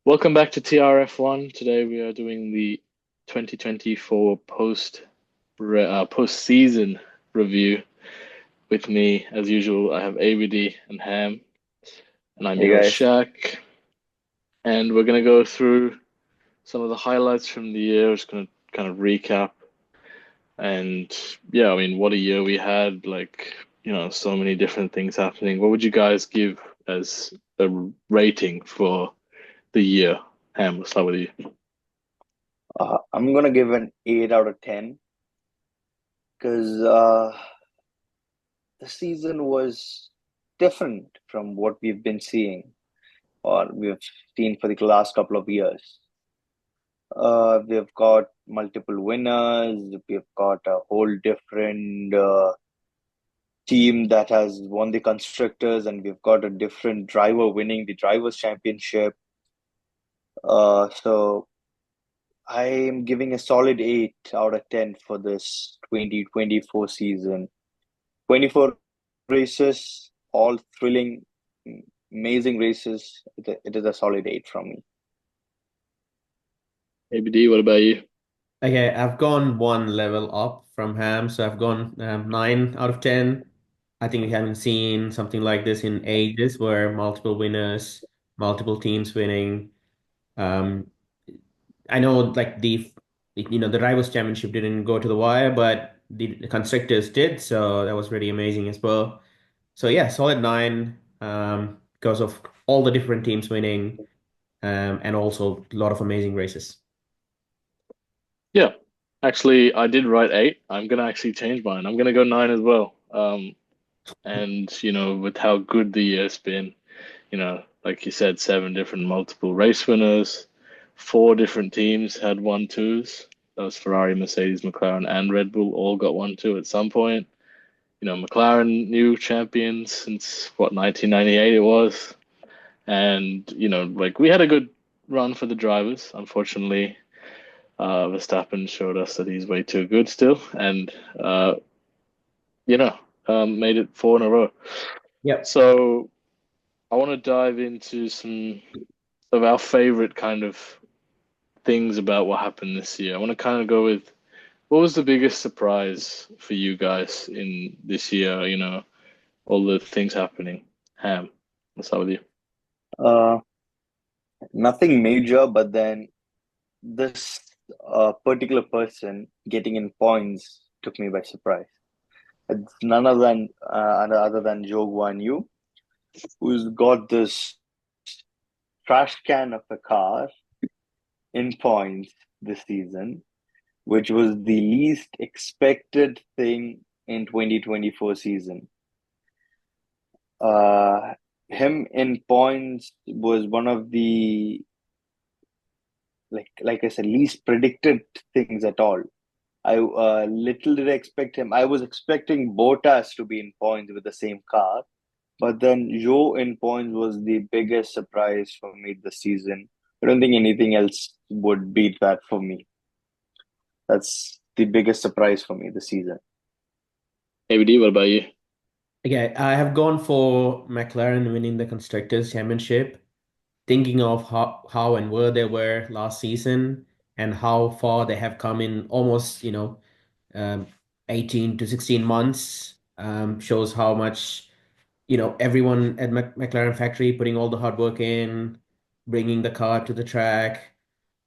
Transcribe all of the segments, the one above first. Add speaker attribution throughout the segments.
Speaker 1: Welcome back to TRF1. Today we are doing the 2024 post-season review. With me, as usual, I have ABD and Ham, and I'm
Speaker 2: Hey
Speaker 1: your host
Speaker 2: guys,
Speaker 1: Shaq. And we're gonna go through some of the highlights from the year. Just gonna kind of recap. And yeah, I mean, what a year we had! So many different things happening. What would you guys give as a rating for the year? Ham, we'll start with you.
Speaker 2: I'm gonna give an 8 out of 10 because the season was different from what we've been seeing or we've seen for the last couple of years. We've got multiple winners, we've got a whole different team that has won the constructors, and we've got a different driver winning the drivers' championship. So I am giving a solid 8 out of 10 for this 2024 season. 24 races, all thrilling, amazing races. It is a solid 8 from me.
Speaker 1: ABD, what about you?
Speaker 3: Okay, I've gone one level up from Ham, so I've gone 9 out of 10. I think we haven't seen something like this in ages, where multiple winners, multiple teams winning. Um, I know like the Rivals Championship didn't go to the wire, but the constructors did, so that was really amazing as well. So yeah, solid 9 because of all the different teams winning, and also a lot of amazing races.
Speaker 1: Yeah, actually, I did write eight. I'm gonna actually change mine. I'm gonna go nine as well. And with how good the year's been, like you said, seven different multiple race winners, four different teams had one twos. That was Ferrari, Mercedes, McLaren, and Red Bull all got one two at some point. McLaren new champions since what 1998 it was, and like we had a good run for the drivers. Unfortunately, Verstappen showed us that he's way too good still, and you know, made it four in a row.
Speaker 3: Yep.
Speaker 1: So I want to dive into some of our favorite kind of things about what happened this year. I want to kind of go with what was the biggest surprise for you guys in this year? All the things happening. Ham, let's start with you.
Speaker 2: Uh, Nothing major, but then this particular person getting in points took me by surprise. It's none other than Joe Guan Yu, who's got this trash can of a car in points this season, which was the least expected thing in 2024 season. Uh, him in points was one of the like I said least predicted things at all. I little did I expect him. I was expecting Bottas to be in points with the same car, but then Joe in points was the biggest surprise for me this season. I don't think anything else would beat that for me. That's the biggest surprise for me this season.
Speaker 1: ABD, what about you?
Speaker 3: Okay, I have gone for McLaren winning the Constructors' Championship, thinking of how and where they were last season and how far they have come in almost, um, 18 to 16 months. Shows how much, everyone at McLaren factory putting all the hard work in, bringing the car to the track.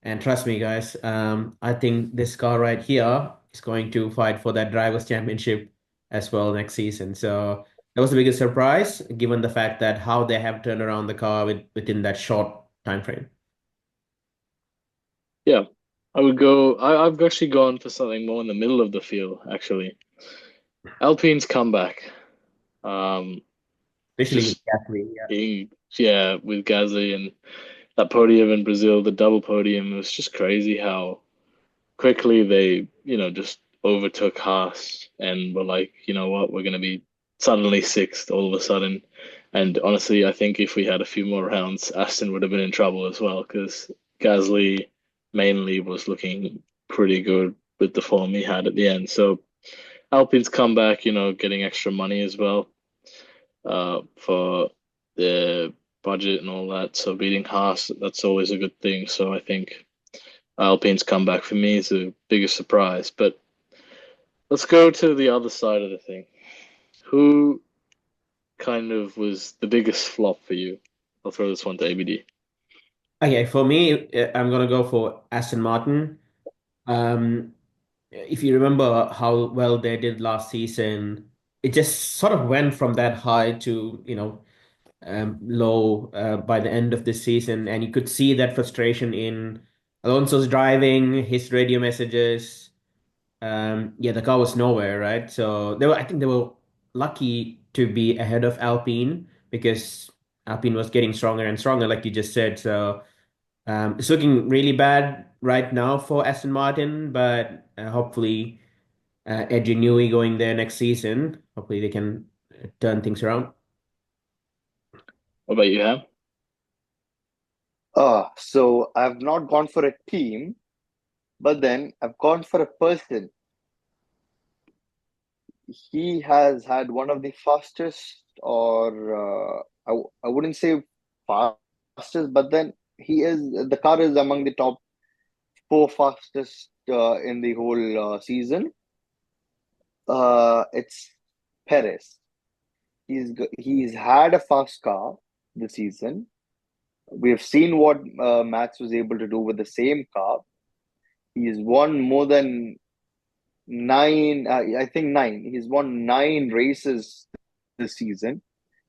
Speaker 3: And trust me, guys, I think this car right here is going to fight for that drivers' championship as well next season. So that was the biggest surprise, given the fact that how they have turned around the car within that short time frame.
Speaker 1: Yeah, I would go. I've actually gone for something more in the middle of the field, actually. Alpine's comeback. Um,
Speaker 3: Especially with
Speaker 1: just
Speaker 3: Gasly. Yeah.
Speaker 1: yeah, with Gasly and that podium in Brazil, the double podium, it was just crazy how quickly they, just overtook Haas and were like, you know what, we're going to be suddenly sixth all of a sudden. And honestly, I think if we had a few more rounds, Aston would have been in trouble as well because Gasly mainly was looking pretty good with the form he had at the end. So Alpine's comeback, getting extra money as well for the budget and all that. So beating Haas, that's always a good thing. So I think Alpine's comeback for me is the biggest surprise. But let's go to the other side of the thing. Who kind of was the biggest flop for you? I'll throw this one to ABD.
Speaker 3: Okay, for me, I'm gonna go for Aston Martin. Um, if you remember how well they did last season, it just sort of went from that high to, low by the end of the season, and you could see that frustration in Alonso's driving, his radio messages. Yeah, the car was nowhere, right? So I think they were lucky to be ahead of Alpine because Alpine was getting stronger and stronger, like you just said. So it's looking really bad right now for Aston Martin, but hopefully, Adrian Newey going there next season. Hopefully, they can turn things around.
Speaker 1: What about you, Ham?
Speaker 2: So I've not gone for a team, but then I've gone for a person. He has had one of the fastest, or I wouldn't say fastest, but then the car is among the top four fastest in the whole season. It's Perez. He's had a fast car this season. We have seen what Max was able to do with the same car. He's won more than nine, I think nine. He's won 9 races this season.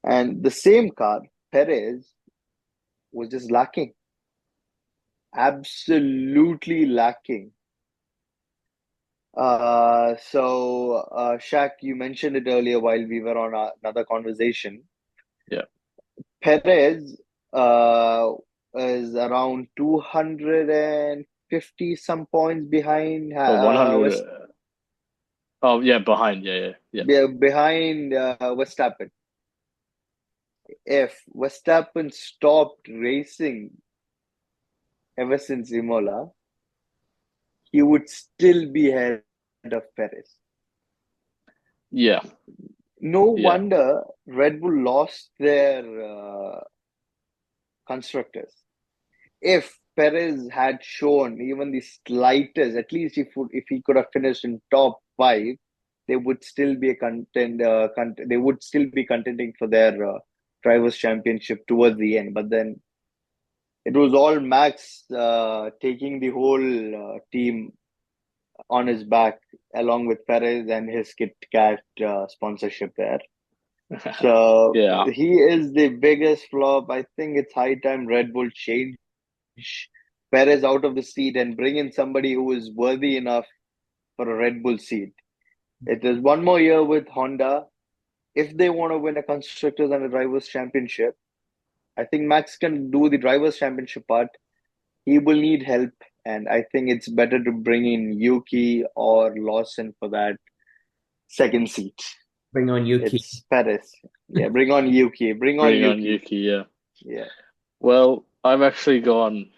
Speaker 2: And the same car, Perez, was just lacking. Absolutely lacking. Shaq, you mentioned it earlier while we were on another conversation.
Speaker 1: Yeah.
Speaker 2: Perez is around 250 some points behind
Speaker 1: Oh, 100. Oh, yeah, behind. Yeah.
Speaker 2: behind Verstappen. If Verstappen stopped racing ever since Imola, he would still be ahead of Perez.
Speaker 1: Yeah.
Speaker 2: No
Speaker 1: Yeah.
Speaker 2: wonder Red Bull lost their constructors. If Perez had shown even the slightest, at least if he could have finished in top five, they would still be a they would still be contending for their drivers' championship towards the end. But then it was all Max taking the whole team on his back, along with Perez and his Kit Kat sponsorship there. So
Speaker 1: Yeah.
Speaker 2: he is the biggest flop. I think it's high time Red Bull change Perez out of the seat and bring in somebody who is worthy enough for a Red Bull seat. It is one more year with Honda. If they want to win a Constructors and a Drivers' Championship, I think Max can do the Drivers' Championship part. He will need help, and I think it's better to bring in Yuki or Lawson for that second seat.
Speaker 3: Bring on Yuki.
Speaker 2: It's Perez. Yeah, bring on Yuki. Bring on
Speaker 1: Bring on
Speaker 2: Yuki.
Speaker 1: Yuki, yeah.
Speaker 2: Yeah.
Speaker 1: Well, I've actually gone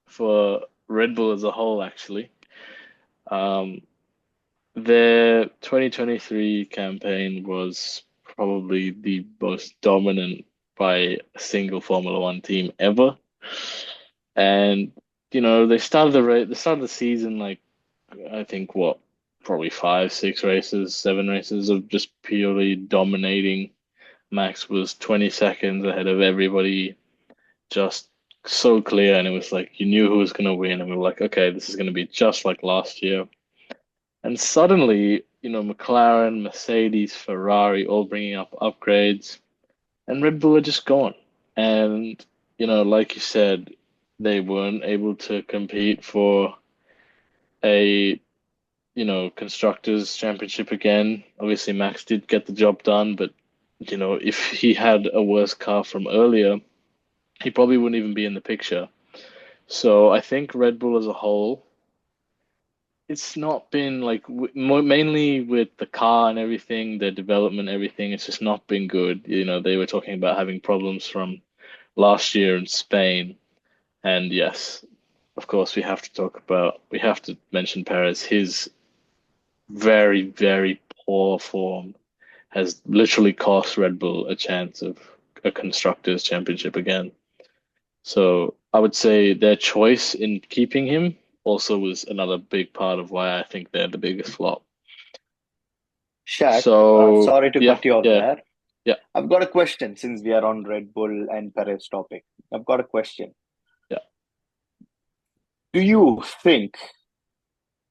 Speaker 1: for Red Bull as a whole, actually. Um, their 2023 campaign was probably the most dominant by a single Formula One team ever. And, they started the season like, I think what, probably five, 6 races, 7 races of just purely dominating. Max was 20 seconds ahead of everybody, just so clear, and it was like you knew who was going to win, and we were like, okay, this is going to be just like last year. And suddenly, McLaren, Mercedes, Ferrari all bringing up upgrades, and Red Bull are just gone. And, like you said, they weren't able to compete for a, constructors championship again. Obviously, Max did get the job done, but, if he had a worse car from earlier, he probably wouldn't even be in the picture. So I think Red Bull as a whole, it's not been like mainly with the car and everything, the development, everything. It's just not been good. They were talking about having problems from last year in Spain, and yes, of course, we have to mention Perez. His very, very poor form has literally cost Red Bull a chance of a constructors championship again. So I would say their choice in keeping him also was another big part of why I think they're the biggest flop.
Speaker 2: Shaq,
Speaker 1: So
Speaker 2: sorry to
Speaker 1: yeah,
Speaker 2: cut you off
Speaker 1: yeah,
Speaker 2: there.
Speaker 1: yeah,
Speaker 2: I've got a question since we are on Red Bull and Perez topic. I've got a question.
Speaker 1: yeah.
Speaker 2: Do you think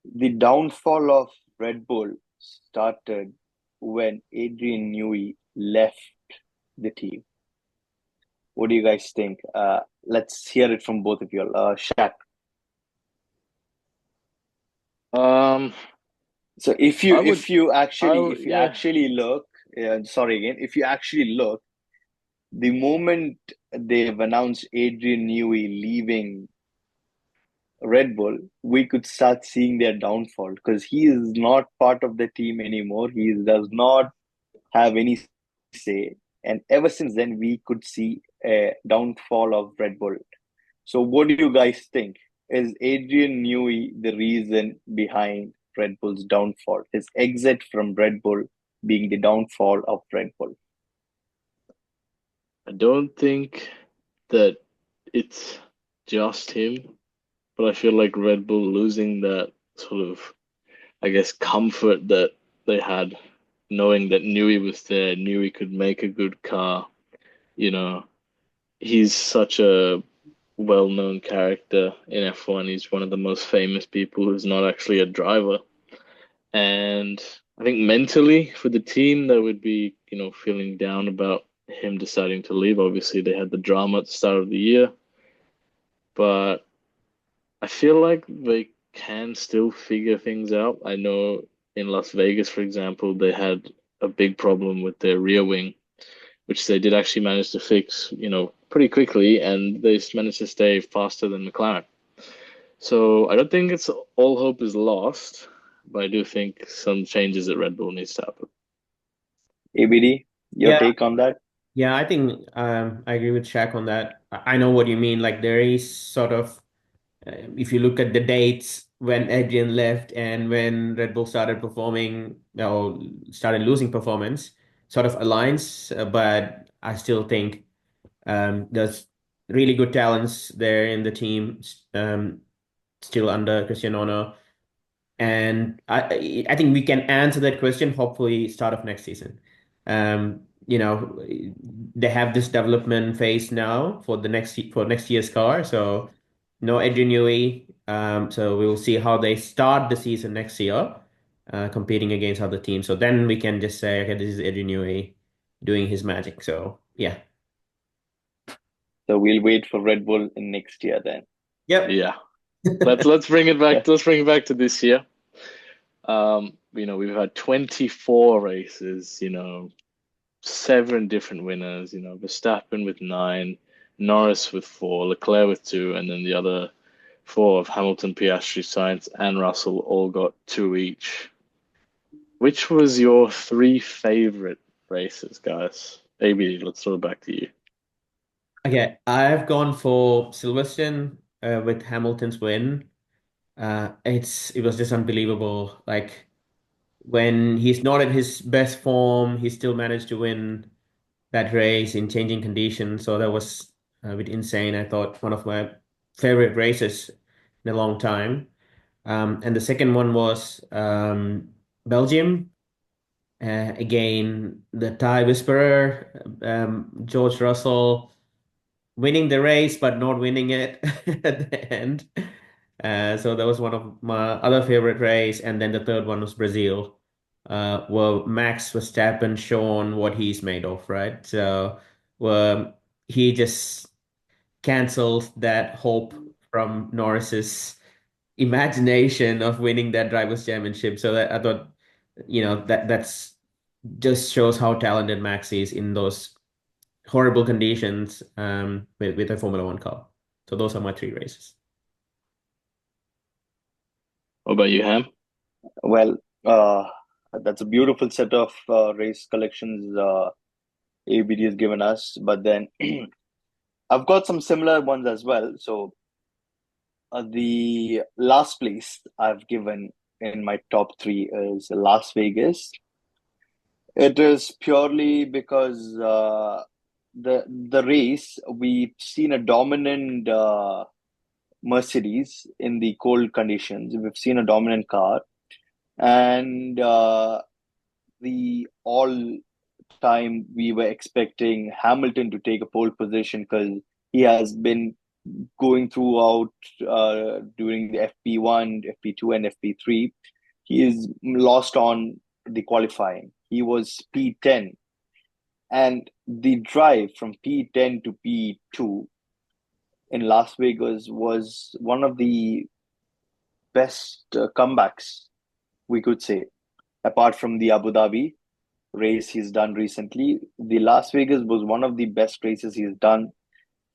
Speaker 2: the downfall of Red Bull started when Adrian Newey left the team? What do you guys think? Let's hear it from both of you. Shaq.
Speaker 1: Um,
Speaker 2: So if you
Speaker 1: I would,
Speaker 2: if you actually if you
Speaker 1: yeah.
Speaker 2: actually look, sorry again, if you actually look, the moment they've announced Adrian Newey leaving Red Bull, we could start seeing their downfall because he is not part of the team anymore. He does not have any say, and ever since then, we could see a downfall of Red Bull. So, what do you guys think? Is Adrian Newey the reason behind Red Bull's downfall? His exit from Red Bull being the downfall of Red Bull?
Speaker 1: I don't think that it's just him, but I feel like Red Bull losing that sort of, I guess, comfort that they had, knowing that Newey was there, knew he could make a good car. You know, he's such a well-known character in F1. He's one of the most famous people who's not actually a driver. And I think mentally for the team, they would be, feeling down about him deciding to leave. Obviously, they had the drama at the start of the year, but I feel like they can still figure things out. I know in Las Vegas, for example, they had a big problem with their rear wing, which they did actually manage to fix, pretty quickly, and they managed to stay faster than McLaren. So I don't think it's all hope is lost, but I do think some changes at Red Bull needs to happen.
Speaker 2: ABD, your
Speaker 3: Yeah,
Speaker 2: take on that?
Speaker 3: yeah, I think I agree with Shaq on that. I know what you mean. Like there is sort of, if you look at the dates when Adrian left and when Red Bull started performing or started losing performance, sort of aligns. But I still think there's really good talents there in the team, still under Christian Horner. And I think we can answer that question hopefully start of next season. You know, they have this development phase now for the next year's car. So no Adrian Newey. So we'll see how they start the season next year, competing against other teams. So then we can just say, okay, this is Adrian Newey doing his magic. So yeah.
Speaker 2: So we'll wait for Red Bull in next year then.
Speaker 3: Yep.
Speaker 1: Yeah. Let's bring it back. Let's bring it back to this year. We've had 24 races, 7 different winners, Verstappen with 9, Norris with 4, Leclerc with 2, and then the other 4 of Hamilton, Piastri, Sainz, and Russell all got 2 each. Which was your 3 favorite races, guys? AB, let's throw it back to you.
Speaker 3: Okay, I've gone for Silverstone with Hamilton's win. It was just unbelievable. Like when he's not at his best form, he still managed to win that race in changing conditions. So that was a bit insane. I thought one of my favorite races in a long time. And the second one was Belgium. Again, the tie whisperer, George Russell winning the race but not winning it at the end. So that was one of my other favorite race, and then the third one was Brazil, where Max Verstappen shown what he's made of, right? So where he just canceled that hope from Norris's imagination of winning that drivers' championship. So that I thought, that's just shows how talented Max is in those horrible conditions with a Formula One car. So those are my 3 races.
Speaker 1: What about you, Ham?
Speaker 2: Well, that's a beautiful set of race collections ABD has given us. But then I've got some similar ones as well. So the last place I've given in my top 3 is Las Vegas. It is purely because the race, we've seen a dominant Mercedes in the cold conditions. We've seen a dominant car, and the all time we were expecting Hamilton to take a pole position because he has been going throughout during the FP1, FP2, and FP3. He is lost on the qualifying. He was P10, and the drive from P10 to P2 in Las Vegas was one of the best comebacks we could say, apart from the Abu Dhabi race he's done recently. The Las Vegas was one of the best races he's done.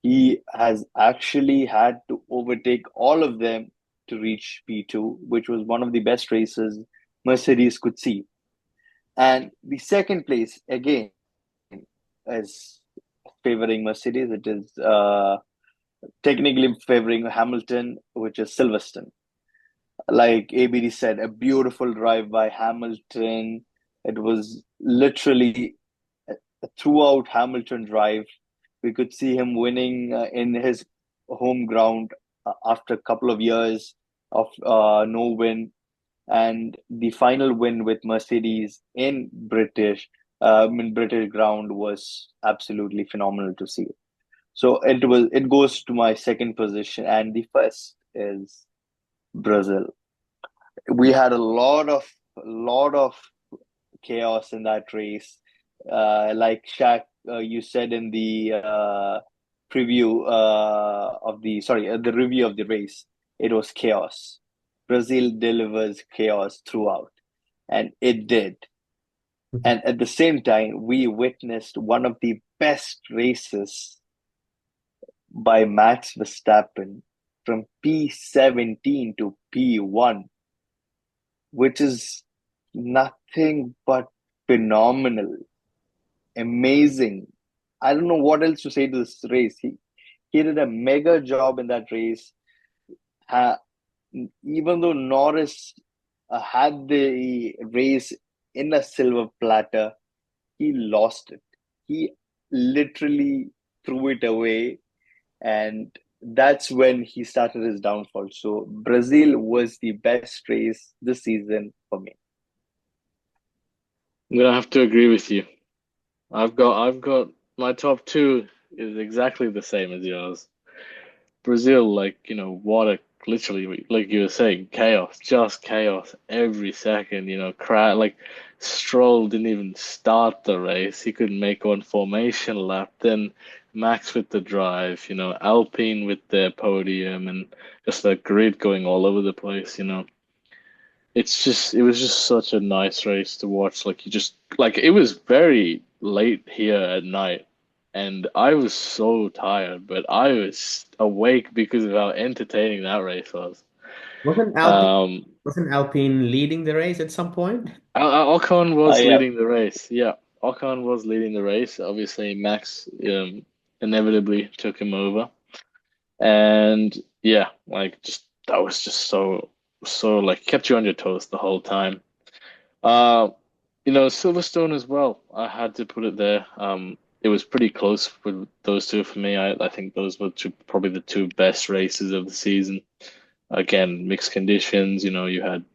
Speaker 2: He has actually had to overtake all of them to reach P2, which was one of the best races Mercedes could see. And the second place, again, is favoring Mercedes. It is technically favoring Hamilton, which is Silverstone. Like ABD said, a beautiful drive by Hamilton. It was literally throughout Hamilton drive. We could see him winning in his home ground after a couple of years of no win, and the final win with Mercedes in British ground was absolutely phenomenal to see. So it goes to my second position, and the first is Brazil. We had a lot of chaos in that race. Like Shaq, you said in the preview of the sorry the review of the race, it was chaos. Brazil delivers chaos throughout, and it did. And at the same time, we witnessed one of the best races by Max Verstappen from P17 to P1, which is nothing but phenomenal, amazing. I don't know what else to say to this race. He did a mega job in that race. Uh, Even though Norris had the race in a silver platter, he lost it. He literally threw it away, and that's when he started his downfall. So Brazil was the best race this season for me.
Speaker 1: I'm gonna have to agree with you. I've got my top two is exactly the same as yours. Brazil, like, what a literally, like you were saying, chaos, just chaos every second, like Stroll didn't even start the race. He couldn't make one formation lap. Then Max with the drive, Alpine with their podium and just the grid going all over the place. It was just such a nice race to watch. Like it was very late here at night, and I was so tired, but I was awake because of how entertaining that race was.
Speaker 3: Wasn't Alpine
Speaker 1: Um,
Speaker 3: wasn't Alpine leading the race at some point?
Speaker 1: Ocon was
Speaker 2: Yeah,
Speaker 1: leading the race. Yeah, Ocon was leading the race. Obviously, Max inevitably took him over, and yeah, like just that was just so like kept you on your toes the whole time. Uh, Silverstone as well. I had to put it there. It was pretty close with those two for me. I think those were probably the two best races of the season. Again, mixed conditions. You had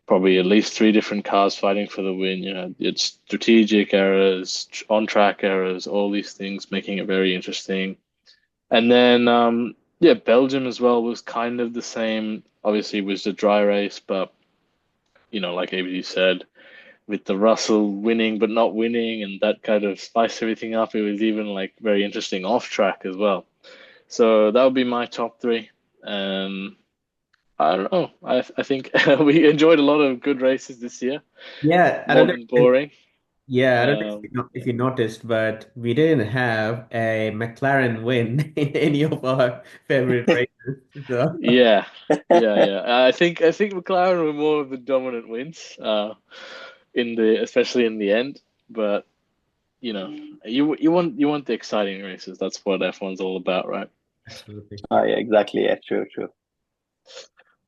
Speaker 1: probably at least three different cars fighting for the win. You had its strategic errors, on track errors, all these things making it very interesting. And then, yeah, Belgium as well was kind of the same. Obviously, it was a dry race, but like ABD said, with the Russell winning but not winning, and that kind of spiced everything up. It was even like very interesting off track as well. So that would be my top three. Um, I don't know. I think we enjoyed a lot of good races this year.
Speaker 3: Yeah, I don't know.
Speaker 1: Wasn't boring.
Speaker 3: I don't know if
Speaker 1: Um,
Speaker 3: if you noticed, but we didn't have a McLaren win in any of our favorite races. So
Speaker 1: yeah, yeah. I think McLaren were more of the dominant wins. Especially in the end, but you know, you want the exciting races. That's what F1's all about, right?
Speaker 3: absolutely.
Speaker 2: yeah, exactly. Yeah, true, true.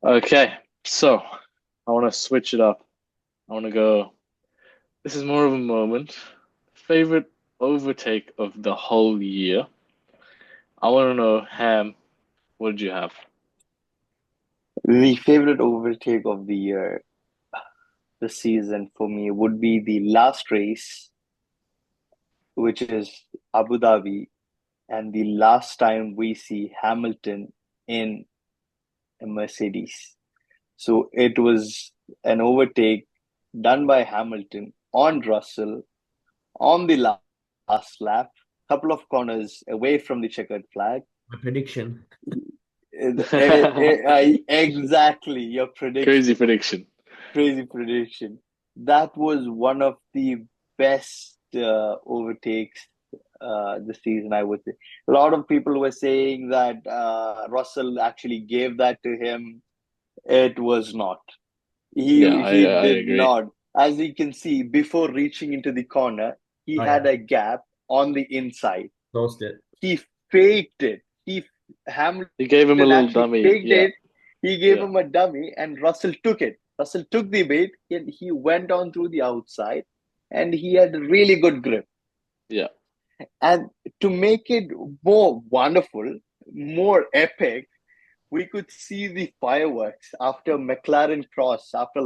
Speaker 1: Okay, so I want to switch it up. I want to go. This is more of a moment. Favorite. overtake of the whole year. I want to know, Ham, what did you have?
Speaker 2: The favorite overtake of the year, the season for me would be the last race, which is Abu Dhabi, and the last time we see Hamilton in a Mercedes. So it was an overtake done by Hamilton on Russell on the last lap, couple of corners away from the checkered flag.
Speaker 3: My prediction.
Speaker 2: Exactly your prediction.
Speaker 1: Crazy prediction.
Speaker 2: Crazy prediction. That was one of the best overtakes this season, I would say. A lot of people were saying that Russell actually gave that to him. It was not.
Speaker 1: Yeah,
Speaker 2: He
Speaker 1: I
Speaker 2: did
Speaker 1: agree.
Speaker 2: not. As you can see, before reaching into the corner, he
Speaker 3: Oh
Speaker 2: had
Speaker 3: yeah,
Speaker 2: a gap on the inside.
Speaker 3: closed it.
Speaker 2: He faked it. He Hamilton
Speaker 1: He gave him a little
Speaker 2: actually
Speaker 1: dummy.
Speaker 2: faked
Speaker 1: Yeah,
Speaker 2: it. He gave
Speaker 1: yeah,
Speaker 2: him a dummy, and Russell took it. Russell took the bait, and he went on through the outside, and he had really good grip.
Speaker 1: yeah.
Speaker 2: And to make it more wonderful, more epic, we could see the fireworks after McLaren cross, after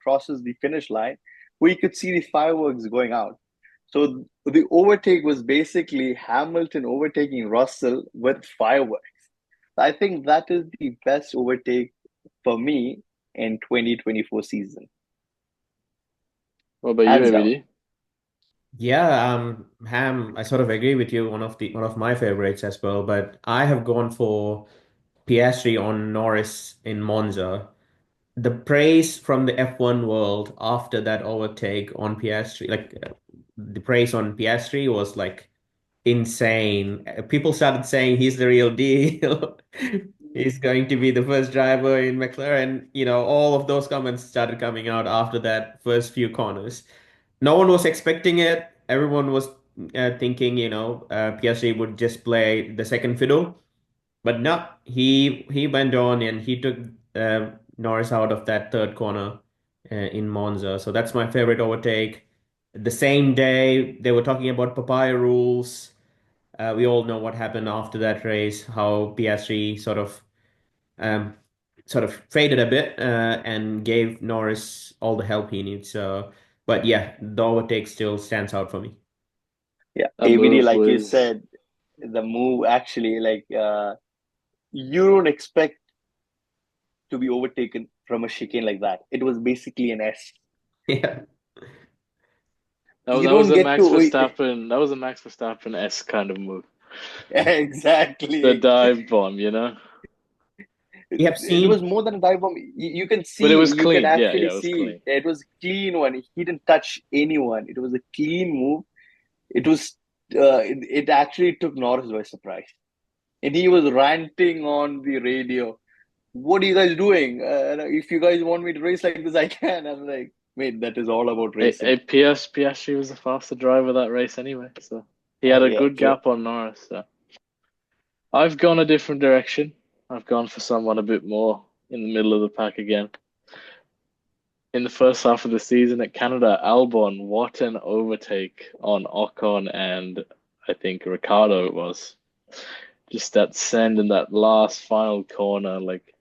Speaker 2: crosses the finish line. We could see the fireworks going out. So the overtake was basically Hamilton overtaking Russell with fireworks. I think that is the best overtake for me in 2024 season,
Speaker 1: What about you,
Speaker 2: hands down.
Speaker 1: ABD?
Speaker 3: Yeah, Ham, I sort of agree with you. One of my favorites as well, but I have gone for Piastri on Norris in Monza. The praise from the F1 world after that overtake on Piastri, the praise on Piastri was like insane. People started saying he's the real deal. He's going to be the first driver in McLaren. You know, all of those comments started coming out after that first few corners. No one was expecting it. Everyone was thinking, Piastri would just play the second fiddle. But no, he went on and he took Norris out of that third corner in Monza. So that's my favorite overtake. The same day they were talking about papaya rules. We all know what happened after that race, how Piastri um, sort of faded a bit and gave Norris all the help he needs. So, but yeah, the overtake still stands out for me.
Speaker 2: Yeah,
Speaker 1: That
Speaker 2: ABD,
Speaker 1: move
Speaker 2: like you
Speaker 1: was,
Speaker 2: said, the move actually, you don't expect to be overtaken from a chicane like that. It was basically an S.
Speaker 3: Yeah,
Speaker 2: You
Speaker 1: that was
Speaker 2: don't
Speaker 1: a
Speaker 2: get
Speaker 1: Max
Speaker 2: to
Speaker 1: Verstappen. That was a Max Verstappen-esque kind of move. The
Speaker 2: exactly.
Speaker 1: dive bomb, you know?
Speaker 3: we have
Speaker 2: It was
Speaker 3: seen.
Speaker 2: more than a dive bomb. You can
Speaker 1: But it
Speaker 2: see,
Speaker 1: was
Speaker 2: you can
Speaker 1: clean. Yeah,
Speaker 2: actually
Speaker 1: yeah, it was
Speaker 2: see
Speaker 1: clean.
Speaker 2: it was clean one. He didn't touch anyone. It was a clean move. It was it actually took Norris by surprise, and he was ranting on the radio. What are you guys doing? If you guys want me to race like this, I can. I'm like, mate, that is all about racing.
Speaker 1: Piastri was the faster driver that race anyway, so he had a
Speaker 2: Yeah,
Speaker 1: good
Speaker 2: true.
Speaker 1: gap on Norris. So I've gone a different direction. I've gone for someone a bit more in the middle of the pack again. In the first half of the season at Canada, Albon, what an overtake on Ocon and I think Ricardo it was. Just that send in that last final corner, like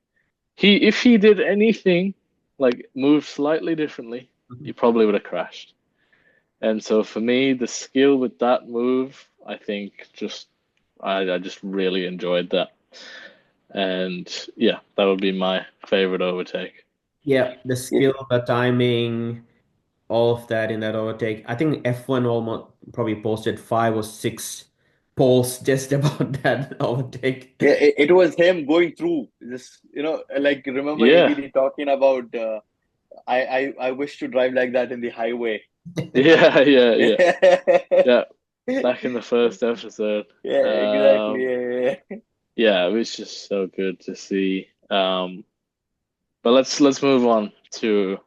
Speaker 1: if he did anything, like move slightly differently, he probably would have crashed. And so for me, the skill with that move, I think just I just really enjoyed that. And yeah, that would be my favorite overtake.
Speaker 3: Yeah, the
Speaker 2: Yeah,
Speaker 3: skill, the timing, all of that in that overtake. I think F1 almost probably posted 5 or 6 posts just about that overtake.
Speaker 2: yeah. It was him going through this. Like remember
Speaker 1: Yeah,
Speaker 2: ABD talking about. I wish to drive like that in the highway.
Speaker 1: yeah, yeah, yeah,
Speaker 2: Yeah,
Speaker 1: yeah. Back in the first episode.
Speaker 2: exactly.
Speaker 1: Um,
Speaker 2: Yeah.
Speaker 1: yeah, it was just so good to see. But let's move on to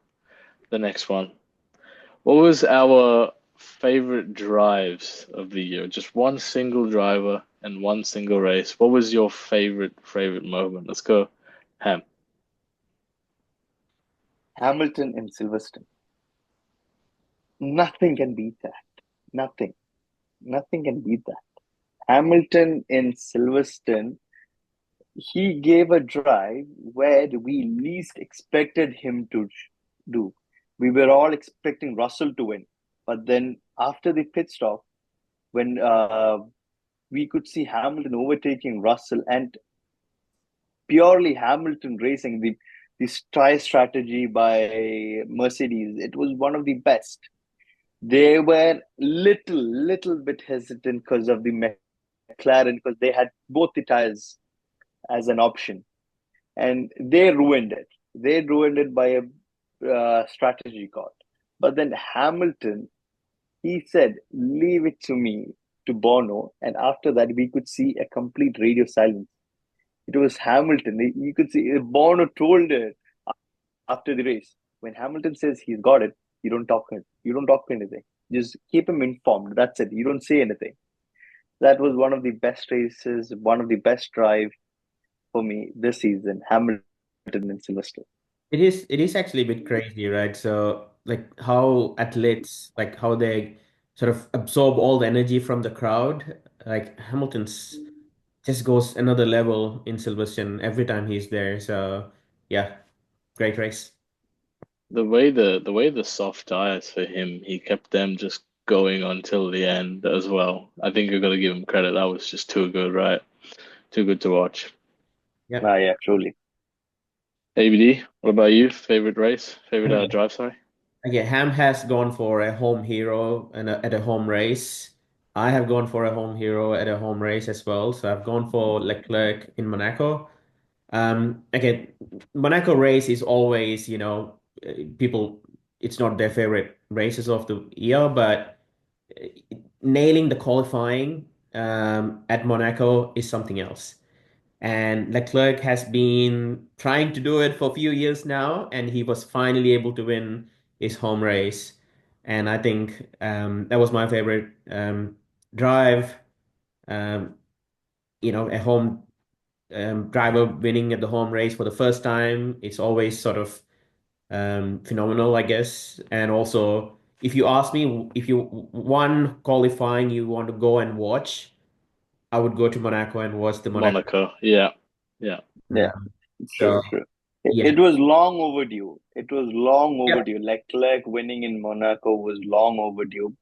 Speaker 1: the next one. What was our favorite drives of the year? Just one single driver and one single race. What was your favorite moment? Let's go, Ham.
Speaker 2: Hamilton and Silverstone. Nothing can beat that. Nothing. Nothing can beat that. Hamilton in Silverstone, he gave a drive where we least expected him to do. We were all expecting Russell to win, but then after the pit stop, when we could see Hamilton overtaking Russell, and purely Hamilton racing, the try strategy by Mercedes, it was one of the best. They were little bit hesitant because of the McLaren, because they had both the tires as an option, and they ruined it. They ruined it by a strategy call. But then Hamilton, he said, "Leave it to me," to Bono, and after that, we could see a complete radio silence. It was Hamilton. You could see Bono told it after the race. When Hamilton says he's got it, you don't talk. You don't talk anything. Just keep him informed. That's it. You don't say anything. That was one of the best races, one of the best drive for me this season. Hamilton and Silverstone.
Speaker 3: It is actually a bit crazy, right? So like how athletes, like how they sort of absorb all the energy from the crowd. Like Hamilton's just goes another level in Silverstone every time he's there. So yeah, great race.
Speaker 1: The way the soft tires for him, he kept them just going until the end as well. I think you're gonna give him credit. That was just too good, right? Too good to watch.
Speaker 3: Yeah.
Speaker 2: Ah, yeah, truly.
Speaker 1: ABD, what about you? Favorite race? Favorite drive, sorry?
Speaker 3: Okay, Ham has gone for a home hero and at a home race. I have gone for a home hero at a home race as well. So I've gone for Leclerc in Monaco. Okay, Monaco race is always, people, it's not their favorite races of the year, but uh, nailing the qualifying at Monaco is something else. And Leclerc has been trying to do it for a few years now, and he was finally able to win his home race. And I think that was my favorite drive. Um, a home driver winning at the home race for the first time, it's always sort of phenomenal, I guess. And also, if you ask me, if you one qualifying you want to go and watch, I would go to Monaco and watch the Monaco.
Speaker 1: Monaco. Yeah. Yeah.
Speaker 2: Yeah,
Speaker 3: So
Speaker 2: true, true. It,
Speaker 3: yeah,
Speaker 2: it was long overdue. It was long
Speaker 3: yeah,
Speaker 2: overdue. Leclerc winning in Monaco was long overdue.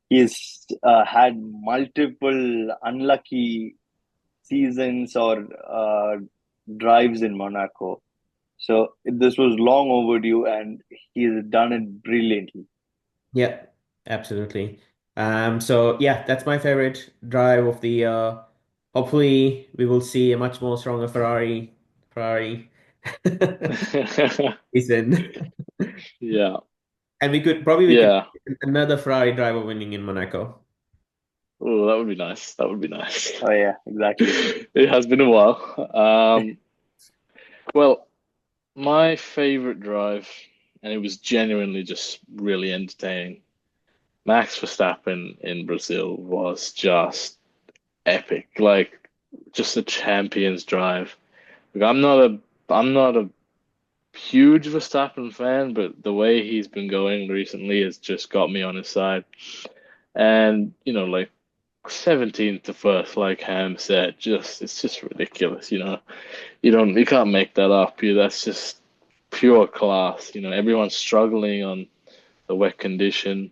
Speaker 2: He's had multiple unlucky seasons or drives in Monaco. So this was long overdue, and he's done it brilliantly.
Speaker 3: yeah, absolutely. So yeah, that's my favorite drive of the year. Hopefully, we will see a much more stronger Ferrari season.
Speaker 1: Yeah.
Speaker 3: And we could
Speaker 1: Yeah.
Speaker 3: another Ferrari driver winning in Monaco.
Speaker 1: Oh, that would be nice. That would be nice.
Speaker 2: Oh yeah, exactly.
Speaker 1: It has been a while. Well, my favorite drive, and it was genuinely just really entertaining. Max Verstappen in Brazil was just epic. Like just a champion's drive. Like I'm not a huge Verstappen fan, but the way he's been going recently has just got me on his side. And like 17th to first, like Ham said, just it's just ridiculous. You can't make that up. That's just pure class. Everyone's struggling on the wet condition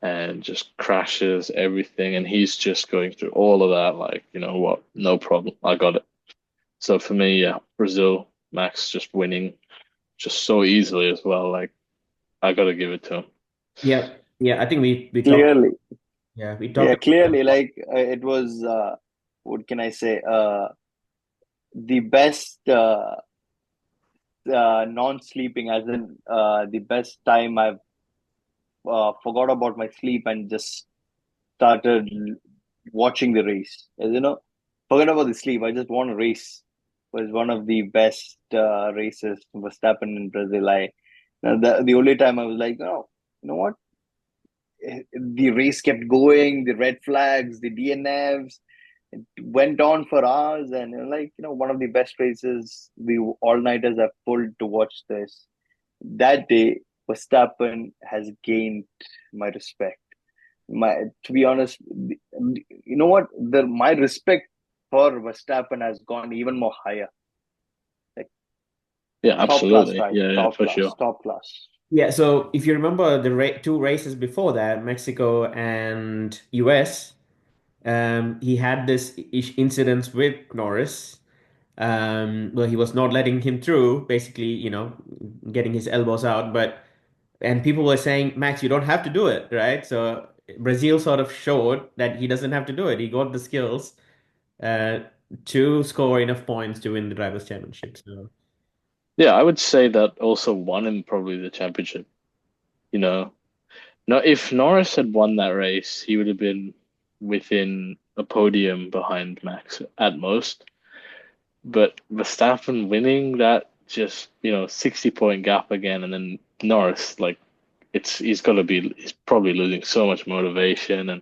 Speaker 1: and just crashes everything, and he's just going through all of that. Like, you know what? No problem. I got it. So for me, yeah, Brazil, Max just winning just so easily as well. Like, I gotta give it to him.
Speaker 3: Yeah, yeah. I think we talked.
Speaker 2: Clearly,
Speaker 3: Yeah, we talked
Speaker 2: yeah,
Speaker 3: about
Speaker 2: clearly. Like it was. What can I say? The best non-sleeping, as in the best time I've forgot about my sleep and just started watching the race. As you know, forget about the sleep. I just want to race. Was one of the best races was happened in Brazil. The only time I was like, oh, you know what? The race kept going. The red flags, the DNFs, it went on for hours, and one of the best races we all nighters have pulled to watch this. That day, Verstappen has gained my respect. To be honest, you know what? My respect for Verstappen has gone even more higher. Like
Speaker 1: Yeah,
Speaker 2: top class
Speaker 1: absolutely.
Speaker 2: driver,
Speaker 1: Yeah, yeah,
Speaker 2: top
Speaker 1: for
Speaker 2: class,
Speaker 1: sure.
Speaker 2: top class.
Speaker 3: Yeah, so if you remember the ra two races before that, Mexico and US, he had this incident with Norris, where he was not letting him through, basically, getting his elbows out. And people were saying, Max, you don't have to do it, right? So Brazil sort of showed that he doesn't have to do it. He got the skills uh, to score enough points to win the Drivers' Championship. So
Speaker 1: Yeah, I would say that also won him probably the championship. You know, no, if Norris had won that race, he would have been within a podium behind Max at most. But Verstappen winning that just, 60-point gap again, and then Norris, like he's probably losing so much motivation and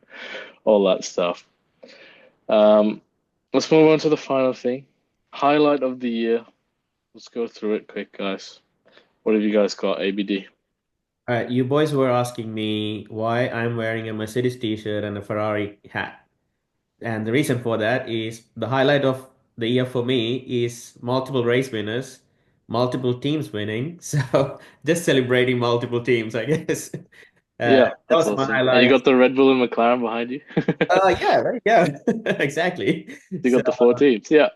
Speaker 1: all that stuff. Um, let's move on to the final thing. Highlight of the year. Let's go through it quick, guys. What have you guys got, ABD?
Speaker 3: you boys were asking me why I'm wearing a Mercedes t-shirt and a Ferrari hat. And the reason for that is the highlight of the year for me is multiple race winners, multiple teams winning. So just celebrating multiple teams, I guess.
Speaker 1: Yeah,
Speaker 3: That
Speaker 1: that's
Speaker 3: was my
Speaker 1: awesome. And you
Speaker 3: highlight.
Speaker 1: got the Red Bull and McLaren behind you.
Speaker 3: Yeah, right, yeah, exactly.
Speaker 1: You
Speaker 3: So
Speaker 1: got the four teams. Yeah.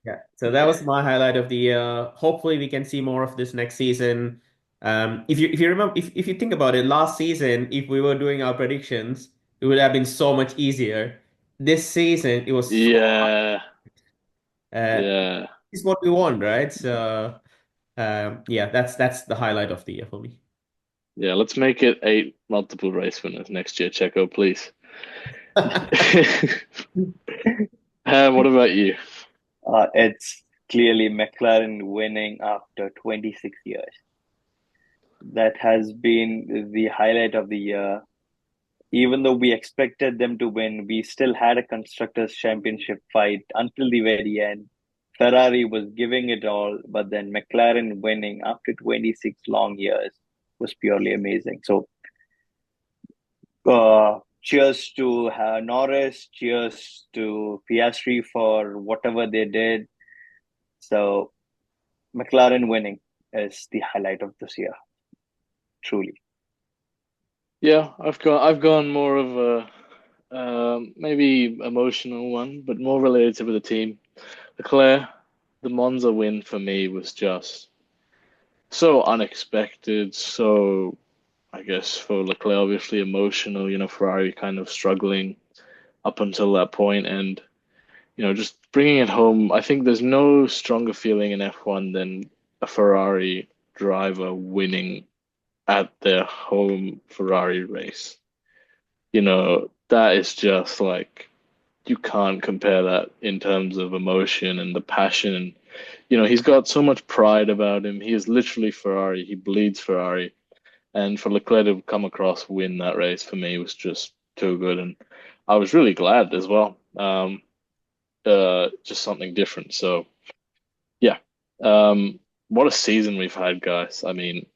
Speaker 3: yeah, so that was my highlight of the year. Hopefully, we can see more of this next season. If you remember, if you think about it, last season, if we were doing our predictions, it would have been so much easier. This season, it was so
Speaker 1: Yeah.
Speaker 3: uh,
Speaker 1: Yeah.
Speaker 3: it's what we want, right? So yeah, that's the highlight of the year for me.
Speaker 1: Yeah. Let's make it 8 multiple race winners next year, Checo, please. What about you?
Speaker 2: It's clearly McLaren winning after 26 years. That has been the highlight of the year. Even though we expected them to win, we still had a constructors' championship fight until the very end. Ferrari was giving it all, but then McLaren winning after 26 long years was purely amazing. So, cheers to Norris, cheers to Piastri for whatever they did. So, McLaren winning is the highlight of this year, truly.
Speaker 1: Yeah, I've gone more of a maybe emotional one, but more related to the team. Leclerc, the Monza win for me was just so unexpected, so I guess for Leclerc obviously emotional, Ferrari kind of struggling up until that point and just bringing it home. I think there's no stronger feeling in F1 than a Ferrari driver winning at their home Ferrari race. That is just like you can't compare that in terms of emotion and the passion. And, he's got so much pride about him. He is literally Ferrari. He bleeds Ferrari. And for Leclerc to come across win that race for me was just too good. And I was really glad as well. Just something different. So yeah. What a season we've had, guys. I mean,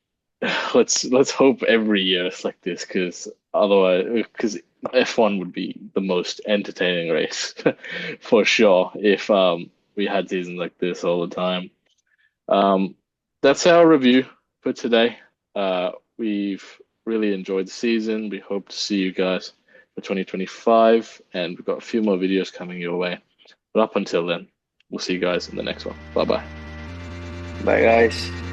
Speaker 1: let's hope every year it's like this, because F1 would be the most entertaining race for sure if we had seasons like this all the time. Um, that's our review for today. We've really enjoyed the season. We hope to see you guys for 2025, and we've got a few more videos coming your way. But up until then, we'll see you guys in the next one. Bye bye.
Speaker 2: Bye, guys.